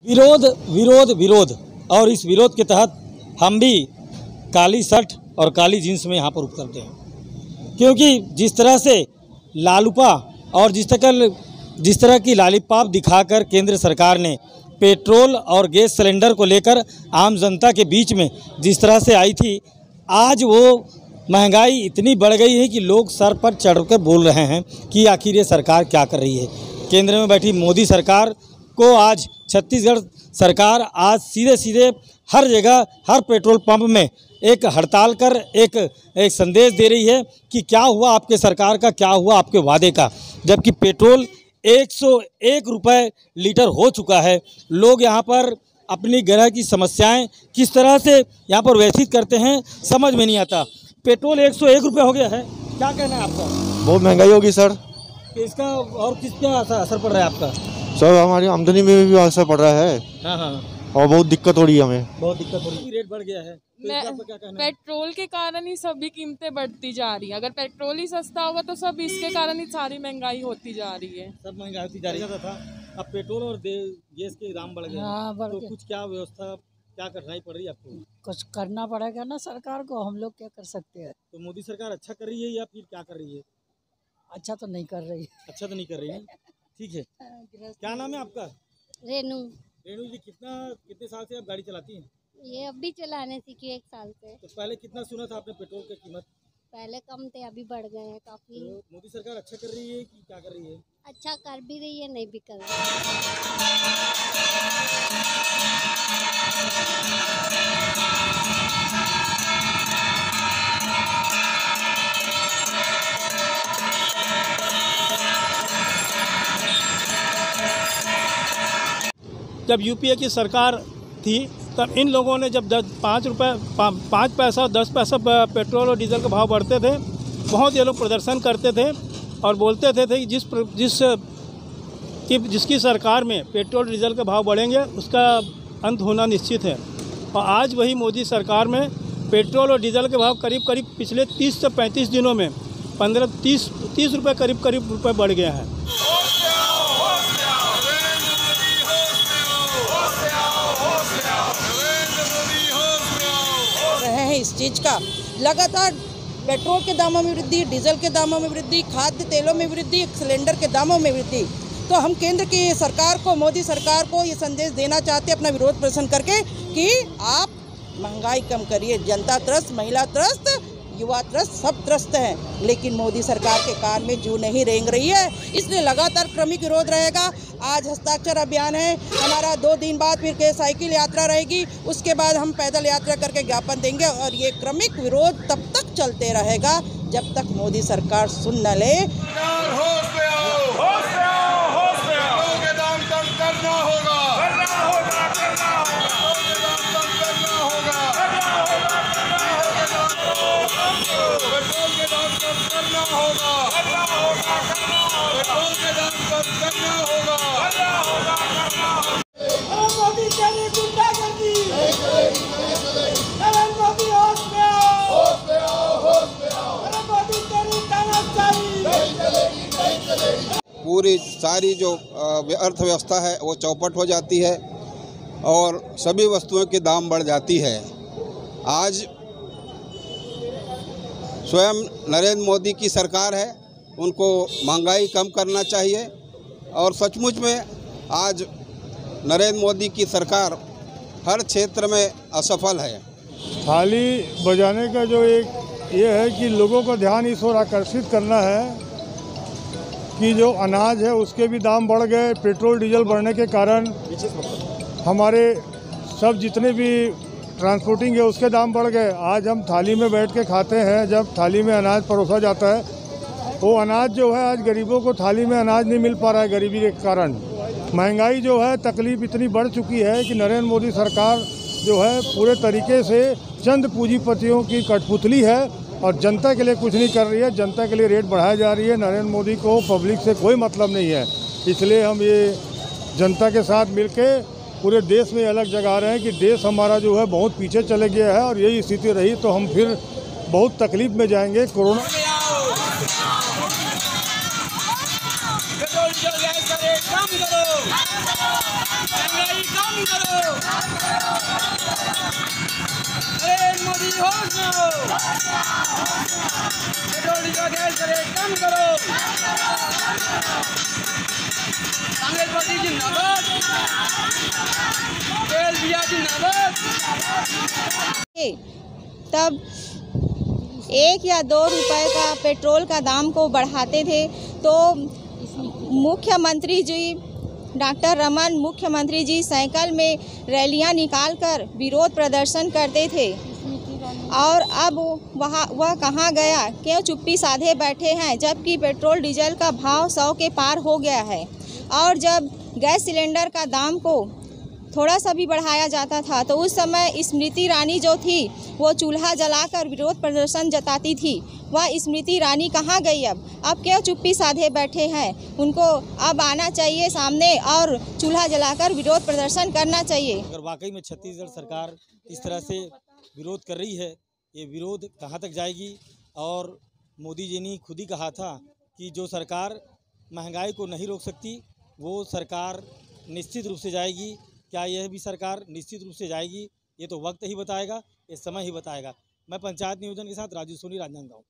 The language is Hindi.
विरोध विरोध विरोध और इस विरोध के तहत हम भी काली शर्ट और काली जींस में यहाँ पर उतरते हैं, क्योंकि जिस तरह से लालूपा और जिस तरह की लॉलीपॉप दिखाकर केंद्र सरकार ने पेट्रोल और गैस सिलेंडर को लेकर आम जनता के बीच में जिस तरह से आई थी, आज वो महंगाई इतनी बढ़ गई है कि लोग सर पर चढ़कर बोल रहे हैं कि आखिर ये सरकार क्या कर रही है। केंद्र में बैठी मोदी सरकार को आज छत्तीसगढ़ सरकार आज सीधे सीधे हर जगह हर पेट्रोल पंप में एक हड़ताल कर एक संदेश दे रही है कि क्या हुआ आपके सरकार का, क्या हुआ आपके वादे का, जबकि पेट्रोल 101 रुपये लीटर हो चुका है। लोग यहाँ पर अपनी ग्रह की समस्याएं किस तरह से यहाँ पर व्यथित करते हैं समझ में नहीं आता। पेट्रोल 101 रुपये हो गया है, क्या कहना है आपका? बहुत महंगाई होगी सर। इसका और किस क्या असर पड़ रहा है आपका? सर हमारी आमदनी में भी असर पड़ रहा है। हाँ, और बहुत दिक्कत हो रही है, हमें बहुत दिक्कत हो रही है। रेट बढ़ गया है तो क्या कहना है? पेट्रोल के कारण ही सभी कीमतें बढ़ती जा रही है। अगर पेट्रोल ही सस्ता होगा तो सब इसके कारण ही सारी महंगाई होती जा रही है। सब महंगाई होती जा रही है। अब पेट्रोल और गैस के दाम बढ़ गए। हाँ, तो कुछ क्या व्यवस्था क्या करनी पड़ रही है आपको? कुछ करना पड़ेगा ना सरकार को, हम लोग क्या कर सकते हैं। तो मोदी सरकार अच्छा कर रही है या फिर क्या कर रही है? अच्छा तो नहीं कर रही। अच्छा तो नहीं कर रही है, ठीक है। क्या नाम है आपका? रेनू। रेनू जी, कितने साल से आप गाड़ी चलाती हैं? ये अभी चलाने सीखी 1 साल से। तो पहले कितना सुना था आपने पेट्रोल की कीमत? पहले कम थे, अभी बढ़ गए हैं काफी। तो मोदी सरकार अच्छा कर रही है कि क्या कर रही है? अच्छा कर भी रही है, नहीं भी कर रही जब यूपीए की सरकार थी तब इन लोगों ने जब 5 पैसा 10 पैसा पेट्रोल और डीजल के भाव बढ़ते थे, बहुत ये लोग प्रदर्शन करते थे और बोलते थे कि जिसकी सरकार में पेट्रोल डीजल के भाव बढ़ेंगे उसका अंत होना निश्चित है। और आज वही मोदी सरकार में पेट्रोल और डीजल के भाव करीब पिछले 30 से 35 दिनों में 15-30 रुपये करीब रुपये बढ़ गया है। इस चीज़ का लगातार पेट्रोल के दामों में वृद्धि, डीजल के दामों में वृद्धि, खाद्य तेलों में वृद्धि, सिलेंडर के दामों में वृद्धि। तो हम केंद्र की सरकार को, मोदी सरकार को ये संदेश देना चाहते हैं अपना विरोध प्रदर्शन करके कि आप महंगाई कम करिए। जनता त्रस्त, महिला त्रस्त, युवा त्रस्त, सब त्रस्त हैं, लेकिन मोदी सरकार के कान में जू नहीं रेंग रही है। इसलिए लगातार क्रमिक विरोध रहेगा। आज हस्ताक्षर अभियान है हमारा, 2 दिन बाद फिर साइकिल यात्रा रहेगी, उसके बाद हम पैदल यात्रा करके ज्ञापन देंगे और ये क्रमिक विरोध तब तक चलते रहेगा जब तक मोदी सरकार सुन न ले। पूरी सारी जो अर्थव्यवस्था है वो चौपट हो जाती है और सभी वस्तुओं के दाम बढ़ जाती है। आज स्वयं नरेंद्र मोदी की सरकार है, उनको महंगाई कम करना चाहिए और सचमुच में आज नरेंद्र मोदी की सरकार हर क्षेत्र में असफल है। थाली बजाने का जो एक ये है कि लोगों का ध्यान इस ओर आकर्षित करना है कि जो अनाज है उसके भी दाम बढ़ गए। पेट्रोल डीजल बढ़ने के कारण हमारे सब जितने भी ट्रांसपोर्टिंग है उसके दाम बढ़ गए। आज हम थाली में बैठ के खाते हैं, जब थाली में अनाज परोसा जाता है वो अनाज जो है आज गरीबों को थाली में अनाज नहीं मिल पा रहा है। गरीबी के कारण महंगाई जो है, तकलीफ इतनी बढ़ चुकी है कि नरेंद्र मोदी सरकार जो है पूरे तरीके से चंद पूंजीपतियों की कठपुतली है और जनता के लिए कुछ नहीं कर रही है। जनता के लिए रेट बढ़ाई जा रही है। नरेंद्र मोदी को पब्लिक से कोई मतलब नहीं है। इसलिए हम ये जनता के साथ मिलके पूरे देश में अलग जगा रहे हैं कि देश हमारा जो है बहुत पीछे चले गया है और यही स्थिति रही तो हम फिर बहुत तकलीफ में जाएंगे। कोरोना पेट्रोल डीजल गैस का रेट कम करो। महंगाई कम करो, नरेंद्र मोदी होश में हो, पेट्रोल डीजल गैस रेट कम करो, कांग्रेस पार्टी जिंदाबाद, तेल बिया जिंदाबाद। तब 1 या 2 रुपए का पेट्रोल का दाम को बढ़ाते थे तो मुख्यमंत्री जी डॉक्टर रमन मुख्यमंत्री जी साइकिल में रैलियां निकालकर विरोध प्रदर्शन करते थे। और अब वह कहाँ गया, क्यों चुप्पी साधे बैठे हैं, जबकि पेट्रोल डीजल का भाव 100 के पार हो गया है। और जब गैस सिलेंडर का दाम को थोड़ा सा भी बढ़ाया जाता था तो उस समय स्मृति ईरानी जो थी वो चूल्हा जलाकर विरोध प्रदर्शन जताती थी। वह स्मृति ईरानी कहाँ गई? अब क्यों चुप्पी साधे बैठे हैं? उनको अब आना चाहिए सामने और चूल्हा जलाकर विरोध प्रदर्शन करना चाहिए। अगर वाकई में छत्तीसगढ़ सरकार इस तरह से विरोध कर रही है, ये विरोध कहाँ तक जाएगी? और मोदी जी ने खुद ही कहा था कि जो सरकार महंगाई को नहीं रोक सकती वो सरकार निश्चित रूप से जाएगी। क्या यह भी सरकार निश्चित रूप से जाएगी? ये तो वक्त ही बताएगा, ये समय ही बताएगा। मैं पंचायत नियोजन के साथ राजू सोनी, राजनांदगांव।